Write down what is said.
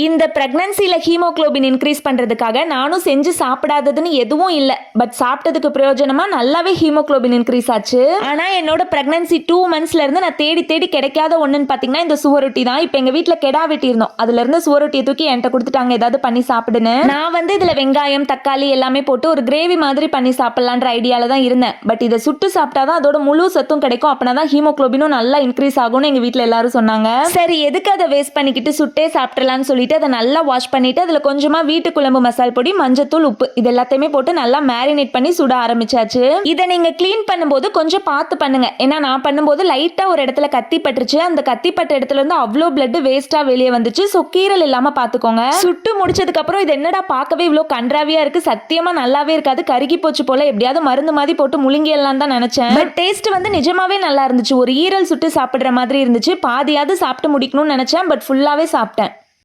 இந்த பிரெக்னன்சில haemoglobin increase பண்றதுக்காக நானும் செஞ்சு சாப்பிடாததுன்னு எதுவும் இல்லை. பட் சாப்பிட்டதுக்கு பிரயோஜனமா நல்லாவே ஹீமோகுளோபின் இன்க்ரீஸ் ஆச்சு. ஆனா என்னோட பிரெக்னன்சி 2 monthsல இருந்து நான் தேடி தேடி கிடைக்காத ஒண்ணுன்னு பாத்தீங்கன்னா இந்த சுவரொட்டி தான். இப்போ எங்க வீட்டுல கெடா வெட்டி இருந்தோம், அதுல இருந்து சுவரொட்டியை தூக்கி என்கிட்ட கொடுத்துட்டாங்க, ஏதாவது பண்ணி சாப்பிடுன்னு. நான் இதுல வெங்காயம் தக்காளி எல்லாமே போட்டு ஒரு கிரேவி மாதிரி பண்ணி சாப்பிடலான்ற ஐடியால தான் இருந்தேன். பட் இதை சுட்டு சாப்பிட்டாதான் அதோட முழு சத்தும் கிடைக்கும், அப்பனாதான் ஹீமோகுளோபினும் நல்லா இன்க்ரீஸ் ஆகும்னு எங்க வீட்டுல எல்லாரும் சொன்னாங்க. சரி எதுக்கு அதை வேஸ்ட் பண்ணிக்கிட்டு சுட்டே சாப்பிடலாம்னு சொல்லி அதை நல்லா வாஷ் பண்ணிட்டு அதுல கொஞ்சமா வீட்டு குழம்பு மசால் பொடி, மஞ்சத்தூள், உப்பு இது எல்லாத்தையுமே போட்டு நல்லா மேரினேட் பண்ணி சுட ஆரம்பிச்சாச்சு. இதை நீங்க கிளீன் பண்ணும்போது கொஞ்சம் பார்த்து பண்ணுங்க. ஏன்னா நான் பண்ணும்போது லைட்டா ஒரு இடத்துல கத்தி பட்டுருச்சு. அந்த கத்தி பட்ட இடத்துல இருந்து அவ்வளோ பிளட் வேஸ்டா வெளியே வந்துச்சு. ஸோ கீரல் இல்லாம பாத்துக்கோங்க. சுட்டு முடிச்சதுக்கு அப்புறம் இது என்னடா பார்க்கவே இவ்வளோ கன்றாவியா இருக்கு, சத்தியமா நல்லாவே இருக்காது, கருகி போச்சு போல, எப்படியாவது மருந்து மாதிரி போட்டு முழுங்கியெல்லாம் தான் நினைச்சேன். பட் டேஸ்ட் நிஜமாவே நல்லா இருந்துச்சு. ஒரு ஈரல் சுட்டு சாப்பிடுற மாதிரி இருந்துச்சு. பாதியாவது சாப்பிட்டு முடிக்கணும்னு நினைச்சேன், பட் ஃபுல்லாவே சாப்பிட்டேன்.